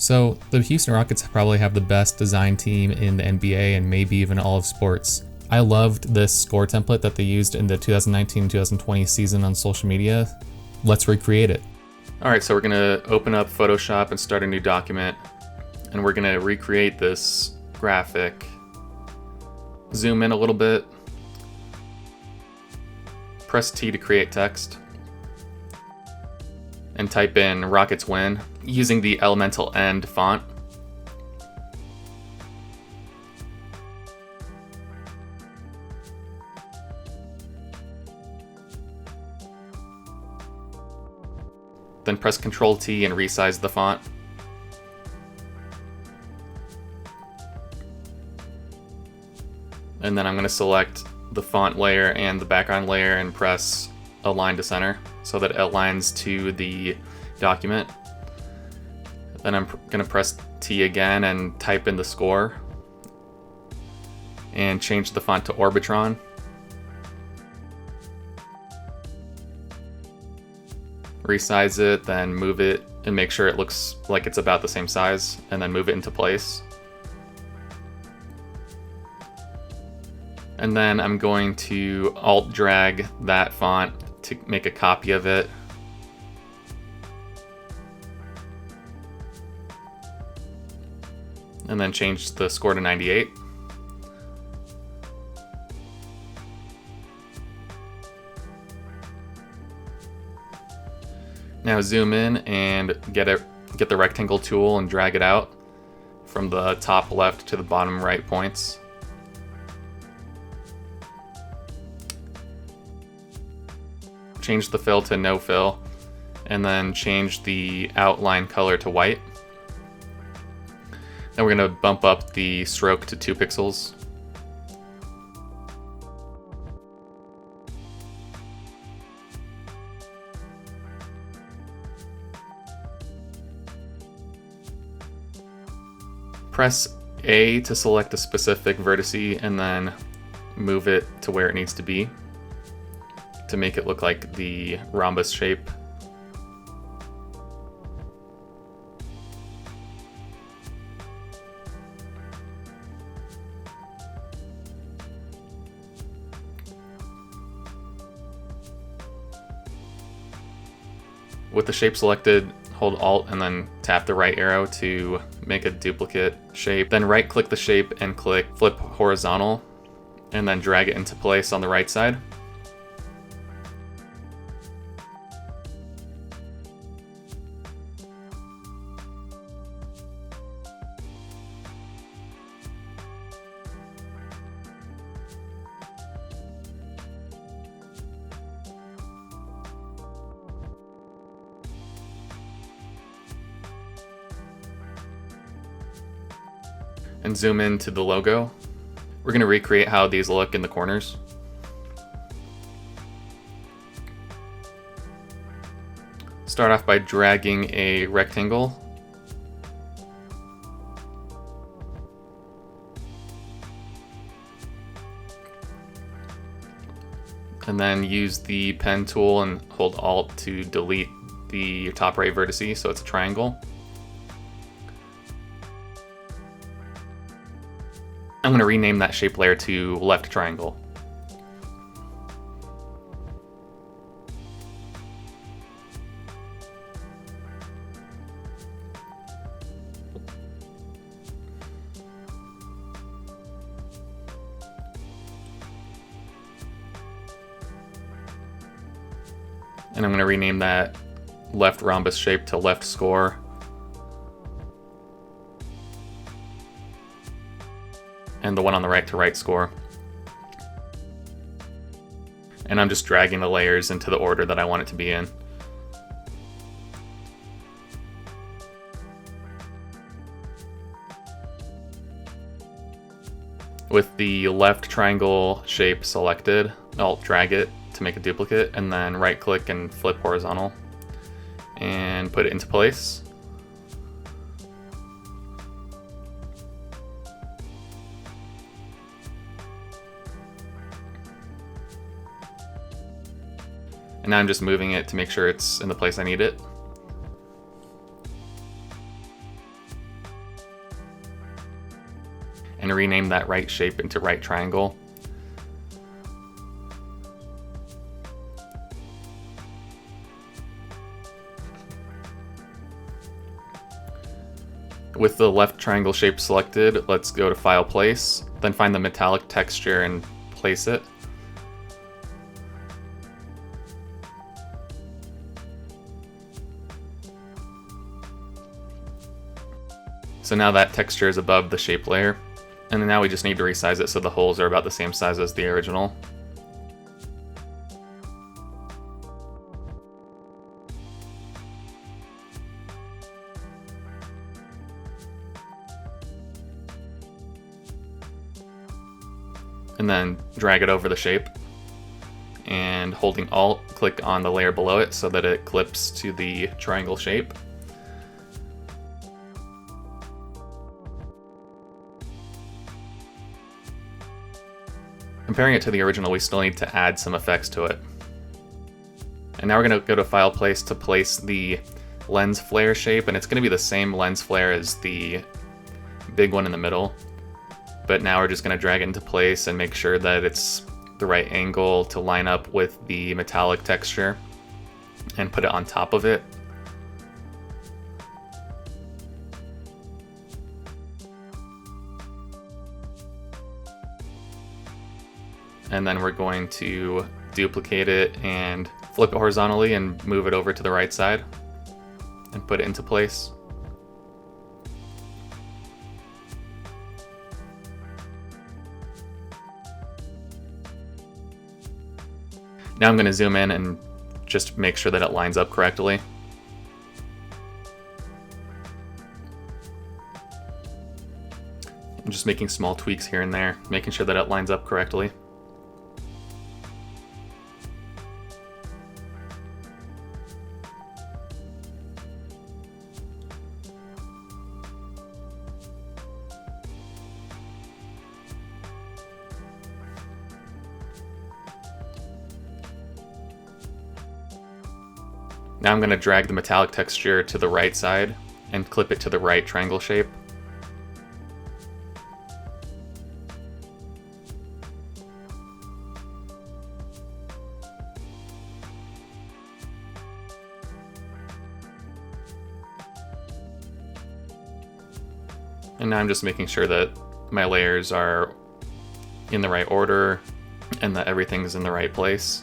So the Houston Rockets probably have the best design team in the NBA and maybe even all of sports. I loved this score template that they used in the 2019-2020 season on social media. Let's recreate it. All right, so we're gonna open up Photoshop and start a new document, and we're gonna recreate this graphic. Zoom in a little bit. Press T to create text. And type in Rockets win using the Elemental End font. Then press Ctrl T and resize the font. And then I'm going to select the font layer and the background layer and press Align to Center so that it aligns to the document. Then I'm going to press T again and type in the score and change the font to Orbitron. Resize it, then move it and make sure it looks like it's about the same size, and then move it into place. And then I'm going to alt drag that font to make a copy of it. And then change the score to 98. Now zoom in and get the rectangle tool and drag it out from the top left to the bottom right points. Change the fill to no fill, and then change the outline color to white. Then we're going to bump up the stroke to 2 pixels. Press A to select a specific vertice and then move it to where it needs to be to make it look like the rhombus shape. With the shape selected, hold Alt and then tap the right arrow to make a duplicate shape. Then right click the shape and click Flip Horizontal and then drag it into place on the right side. And zoom into the logo. We're going to recreate how these look in the corners. Start off by dragging a rectangle. And then use the pen tool and hold Alt to delete the top right vertice so it's a triangle. I'm going to rename that shape layer to left triangle. And I'm going to rename that left rhombus shape to left score. And the one on the right to right score. And I'm just dragging the layers into the order that I want it to be in. With the left triangle shape selected, I'll drag it to make a duplicate, and then right click and flip horizontal and put it into place. And now I'm just moving it to make sure it's in the place I need it. and rename that right shape into right triangle. With the left triangle shape selected, let's go to File, Place, then find the metallic texture and place it. So now that texture is above the shape layer, and then now we just need to resize it so the holes are about the same size as the original. And then drag it over the shape, and holding Alt, click on the layer below it so that it clips to the triangle shape. Comparing it to the original, we still need to add some effects to it. And now we're going to go to File, Place to place the lens flare shape, and it's going to be the same lens flare as the big one in the middle. But now we're just going to drag it into place and make sure that it's the right angle to line up with the metallic texture and put it on top of it. And then we're going to duplicate it and flip it horizontally and move it over to the right side and put it into place. Now I'm going to zoom in and just make sure that it lines up correctly. I'm just making small tweaks here and there, making sure that it lines up correctly. Now I'm going to drag the metallic texture to the right side and clip it to the right triangle shape. And now I'm just making sure that my layers are in the right order and that everything's in the right place.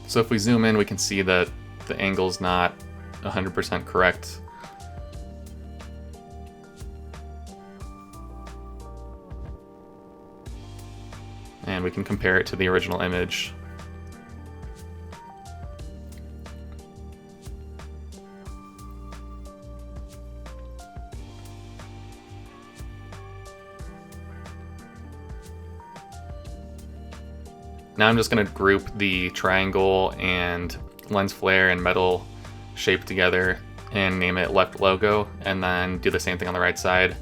So if we zoom in, we can see that the angle's not 100% correct. And we can compare it to the original image. Now I'm just going to group the triangle and lens flare and metal shape together and name it left logo, and then do the same thing on the right side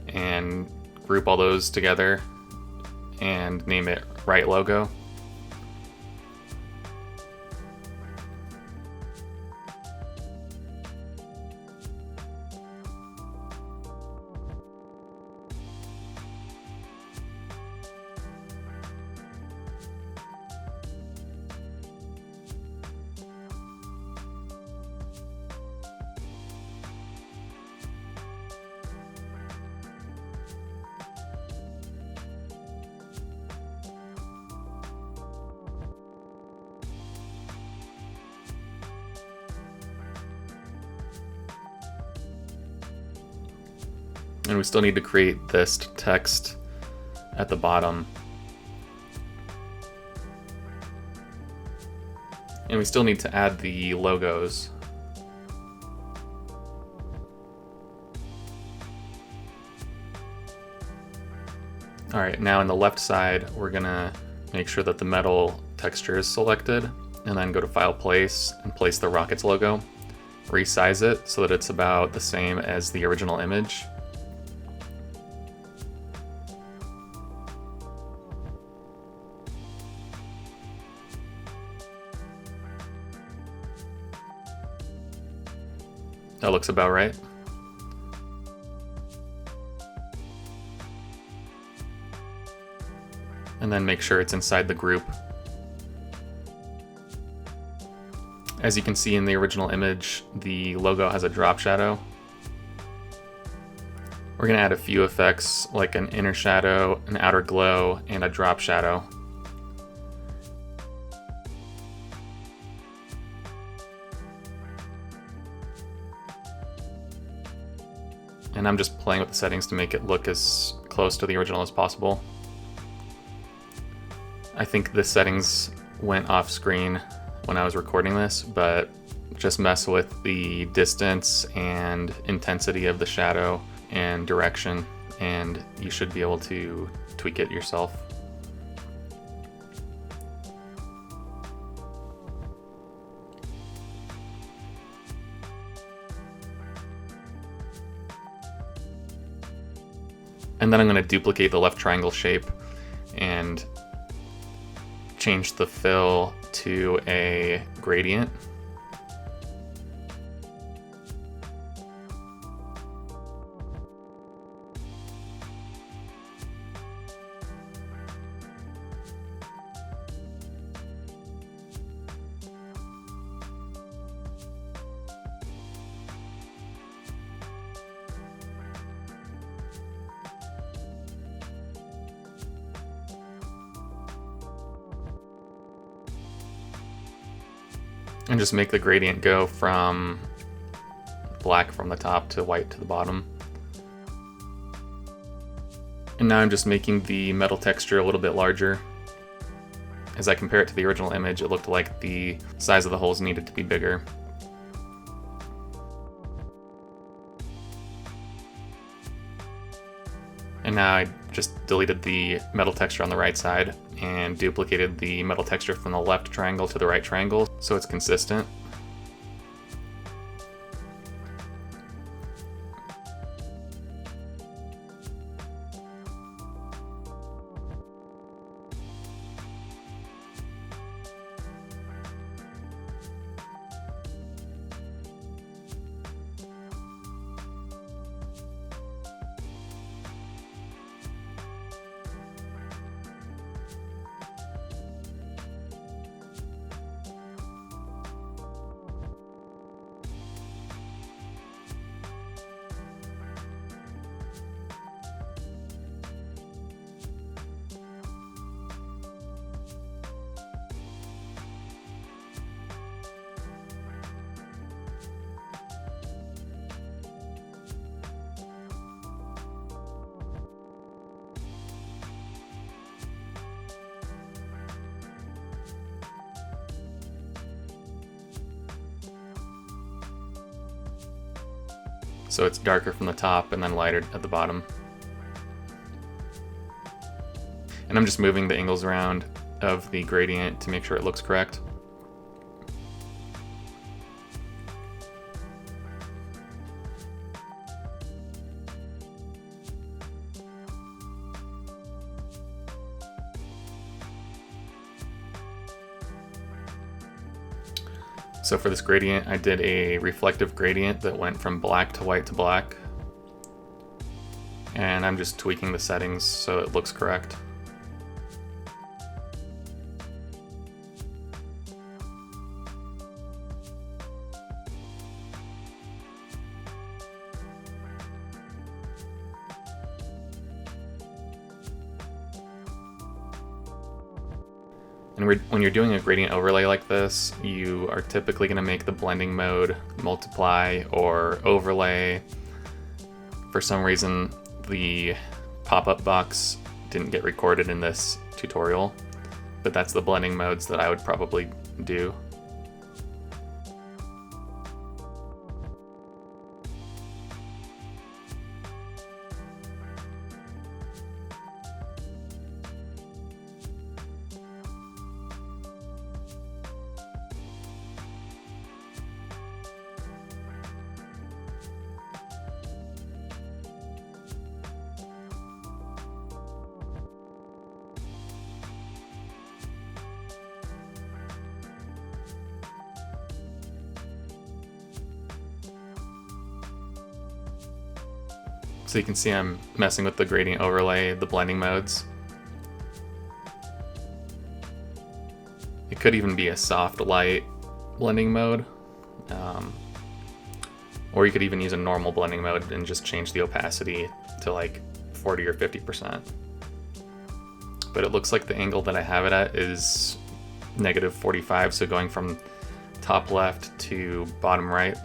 and group all those together and name it right logo. And we still need to create this text at the bottom. And we still need to add the logos. All right, now on the left side, we're gonna make sure that the metal texture is selected, and then go to File, Place, and place the Rockets logo. Resize it so that it's about the same as the original image. That looks about right. And then make sure it's inside the group. As you can see in the original image, the logo has a drop shadow. We're gonna add a few effects like an inner shadow, an outer glow, and a drop shadow. And I'm just playing with the settings to make it look as close to the original as possible. I think the settings went off screen when I was recording this, but just mess with the distance and intensity of the shadow and direction, and you should be able to tweak it yourself. And then I'm going to duplicate the left triangle shape and change the fill to a gradient. And just make the gradient go from black from the top to white to the bottom. And now I'm just making the metal texture a little bit larger. As I compare it to the original image, it looked like the size of the holes needed to be bigger. And now I just deleted the metal texture on the right side and duplicated the metal texture from the left triangle to the right triangle so it's consistent. So it's darker from the top and then lighter at the bottom. And I'm just moving the angles around of the gradient to make sure it looks correct. So for this gradient, I did a reflective gradient that went from black to white to black. And I'm just tweaking the settings so it looks correct. And when you're doing a gradient overlay like this, you are typically going to make the blending mode multiply or overlay For some reason, the pop-up box didn't get recorded in this tutorial, but that's the blending modes that I would probably do. So you can see I'm messing with the gradient overlay, the blending modes. It could even be a soft light blending mode. Or you could even use a normal blending mode and just change the opacity to like 40 or 50%. But it looks like the angle that I have it at is -45, so going from top left to bottom right.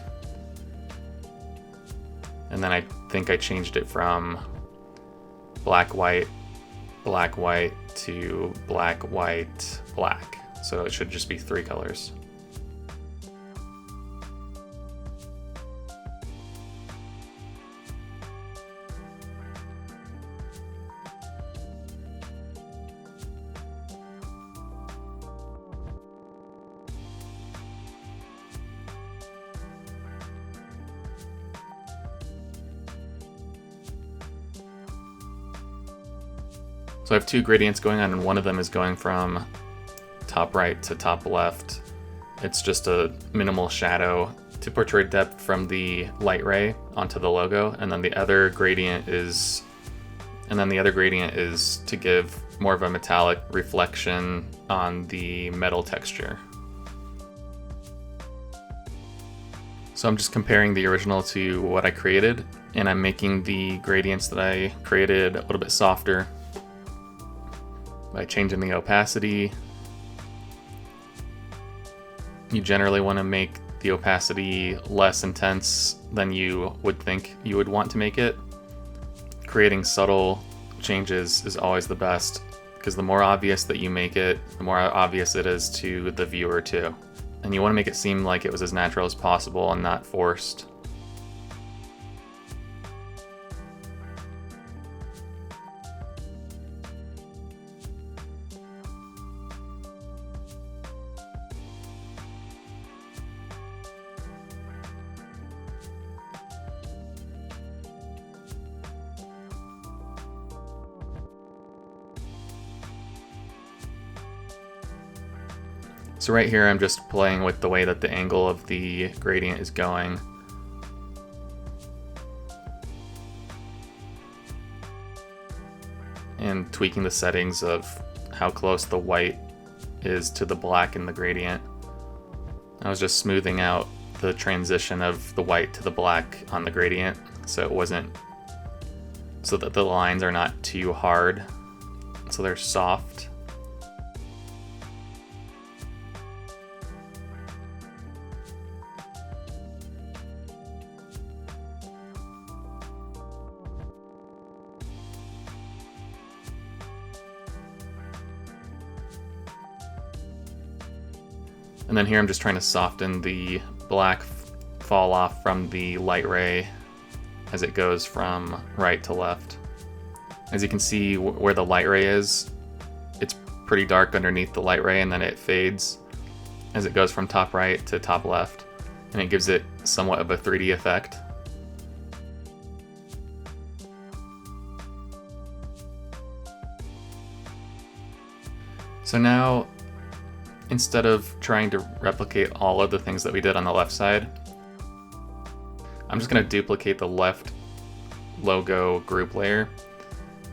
And then I think I changed it from black, white to black, white, black. So it should just be 3 colors. So I have 2 gradients going on, and one of them is going from top right to top left. It's just a minimal shadow to portray depth from the light ray onto the logo, and then the other gradient is to give more of a metallic reflection on the metal texture. So I'm just comparing the original to what I created, and I'm making the gradients that I created a little bit softer by changing the opacity. You generally want to make the opacity less intense than you would think you would want to make it. Creating subtle changes is always the best, because the more obvious that you make it, the more obvious it is to the viewer too. And you want to make it seem like it was as natural as possible and not forced. So right here I'm just playing with the way that the angle of the gradient is going. And tweaking the settings of how close the white is to the black in the gradient. I was just smoothing out the transition of the white to the black on the gradient so that the lines are not too hard, so they're soft. And then here I'm just trying to soften the black fall off from the light ray as it goes from right to left. As you can see where the light ray is, it's pretty dark underneath the light ray, and then it fades as it goes from top right to top left, and it gives it somewhat of a 3D effect. So now, instead of trying to replicate all of the things that we did on the left side, I'm just going to duplicate the left logo group layer,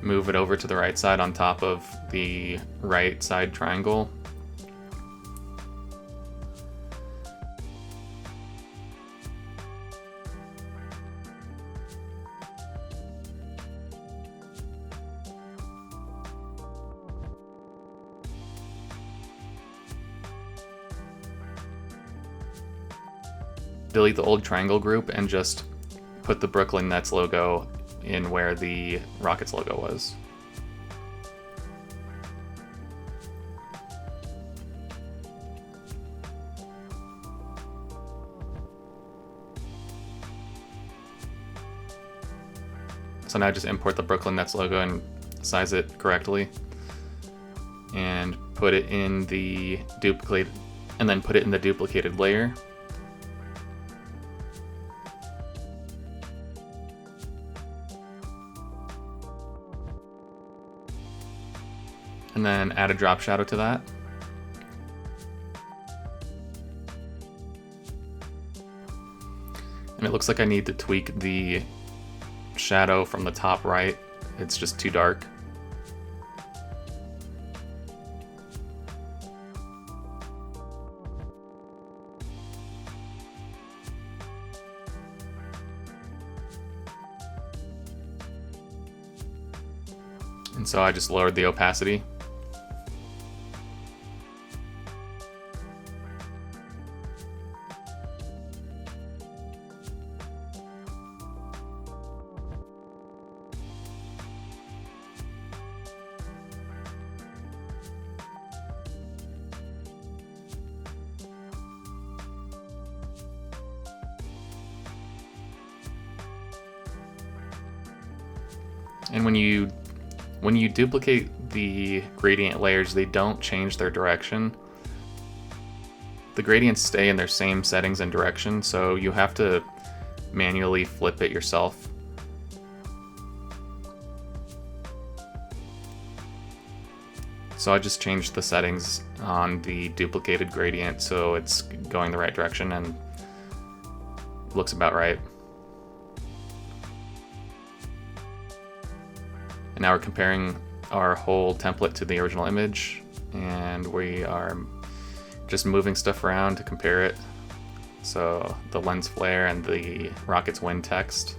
move it over to the right side on top of the right side triangle. Delete the old triangle group and just put the Brooklyn Nets logo in where the Rockets logo was. So now just import the Brooklyn Nets logo and size it correctly, and put it in the duplicated layer. And then add a drop shadow to that. And it looks like I need to tweak the shadow from the top right. It's just too dark. And so I just lowered the opacity. And when you duplicate the gradient layers, they don't change their direction. The gradients stay in their same settings and direction, so you have to manually flip it yourself. So I just changed the settings on the duplicated gradient so it's going the right direction and looks about right. And now we're comparing our whole template to the original image, and we are just moving stuff around to compare it. So the lens flare and the Rockets win text.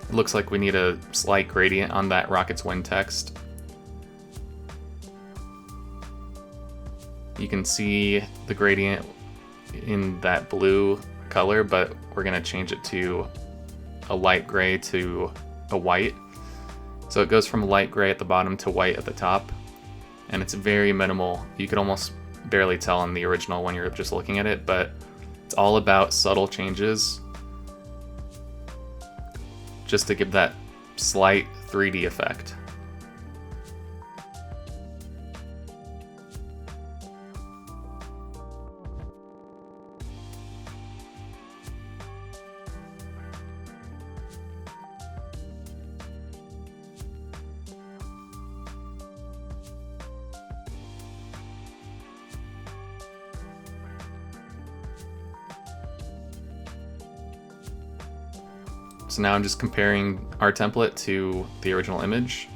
It looks like we need a slight gradient on that Rockets win text. You can see the gradient in that blue color, but we're going to change it to a light gray to a white. So it goes from light gray at the bottom to white at the top, and it's very minimal. You could almost barely tell in the original when you're just looking at it, but it's all about subtle changes just to give that slight 3D effect. So now I'm just comparing our template to the original image.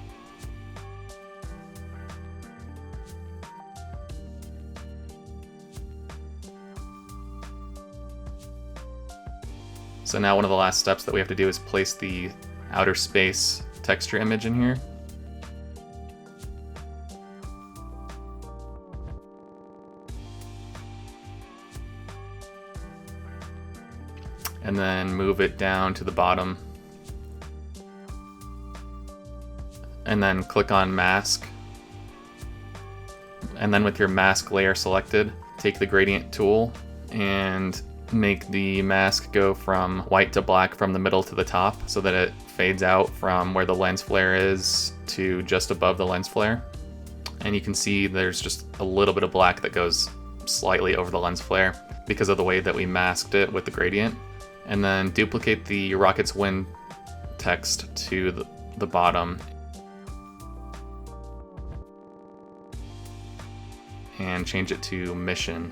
So now one of the last steps that we have to do is place the outer space texture image in here. And then move it down to the bottom. And then click on mask. And then with your mask layer selected, take the gradient tool and make the mask go from white to black from the middle to the top so that it fades out from where the lens flare is to just above the lens flare. And you can see there's just a little bit of black that goes slightly over the lens flare because of the way that we masked it with the gradient. And then duplicate the Rockets win text to the bottom and change it to mission,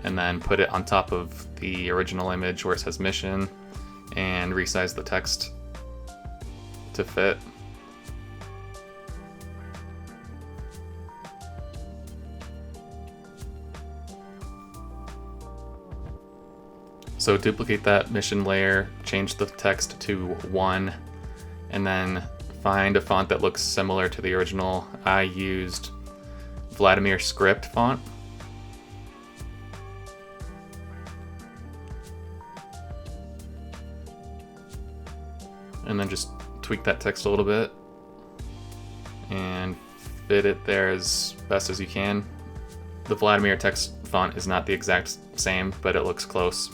and then put it on top of the original image where it says mission and resize the text to fit. So duplicate that mission layer, change the text to 1, and then find a font that looks similar to the original. I used Vladimir Script font, and then just tweak that text a little bit and fit it there as best as you can. The Vladimir text font is not the exact same, but it looks close.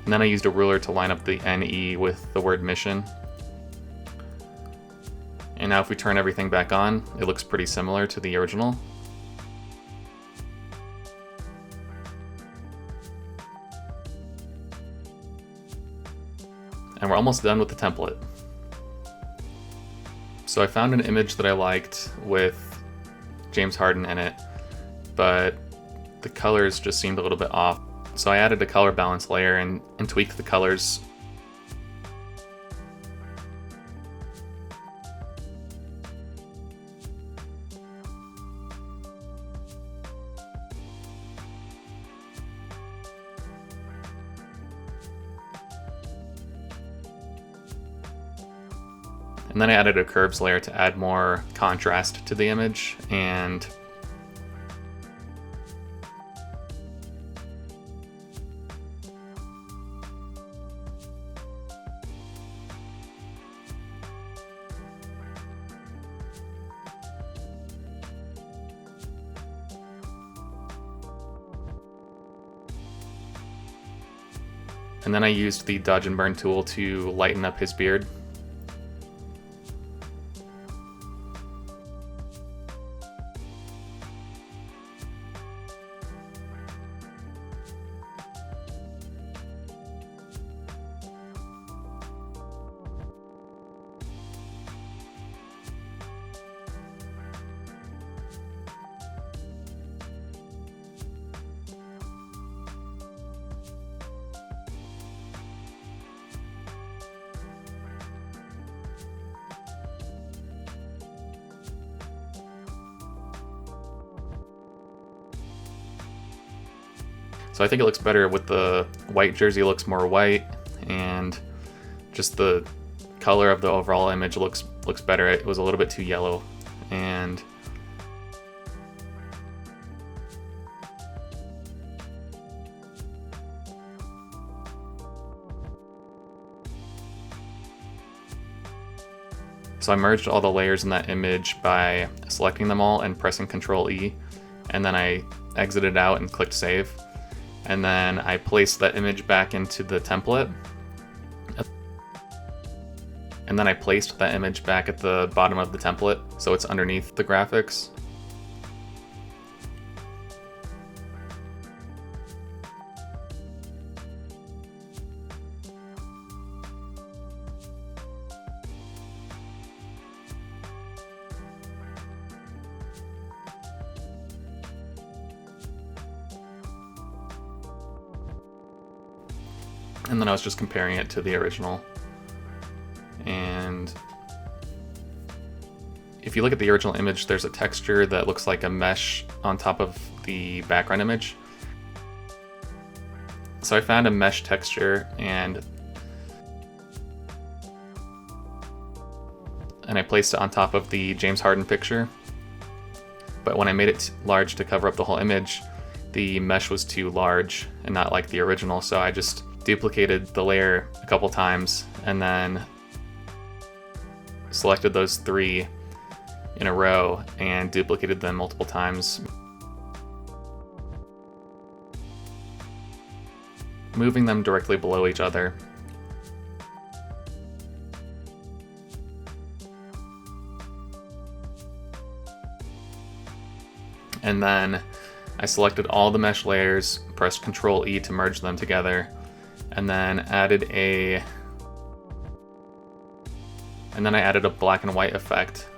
And then I used a ruler to line up the NE with the word mission. And now if we turn everything back on, it looks pretty similar to the original. And we're almost done with the template. So I found an image that I liked with James Harden in it, but the colors just seemed a little bit off. So I added a color balance layer and tweaked the colors. And then I added a curves layer to add more contrast to the image, and then I used the dodge and burn tool to lighten up his beard. So I think it looks better with the white jersey. Looks more white, and just the color of the overall image looks better. It was a little bit too yellow, and so I merged all the layers in that image by selecting them all and pressing Control E, and then I exited out and clicked save. And then I placed that image back into the template. And then I placed that image back at the bottom of the template, so it's underneath the graphics. And then I was just comparing it to the original. And if you look at the original image, there's a texture that looks like a mesh on top of the background image. So I found a mesh texture and I placed it on top of the James Harden picture. But when I made it large to cover up the whole image, the mesh was too large and not like the original, so I just duplicated the layer a couple times and then selected those three in a row and duplicated them multiple times, moving them directly below each other. And then I selected all the mesh layers, pressed Control E to merge them together, and then I added a black and white effect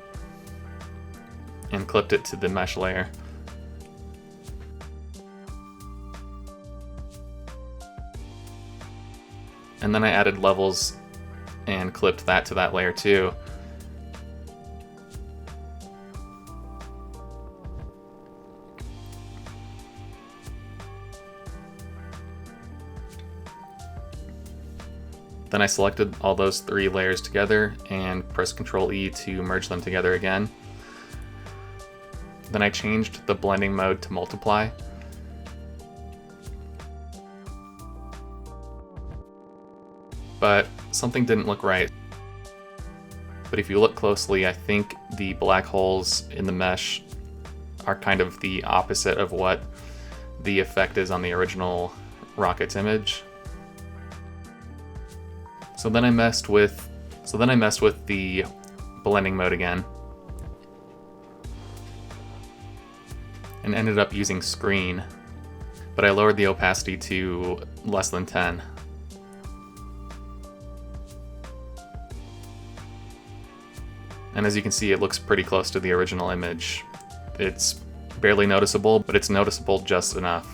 and clipped it to the mesh layer. And then I added levels and clipped that to that layer too. Then I selected all those 3 layers together and pressed Ctrl E to merge them together again. Then I changed the blending mode to multiply. But something didn't look right. But if you look closely, I think the black holes in the mesh are kind of the opposite of what the effect is on the original rocket's image. So then I messed with the blending mode again and ended up using screen, but I lowered the opacity to less than 10. And as you can see, it looks pretty close to the original image. It's barely noticeable, but it's noticeable just enough.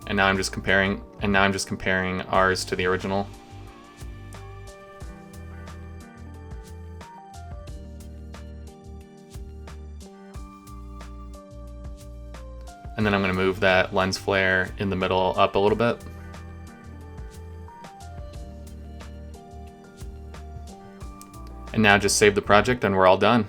And now I'm just comparing ours to the original. And then I'm going to move that lens flare in the middle up a little bit. And now just save the project and we're all done.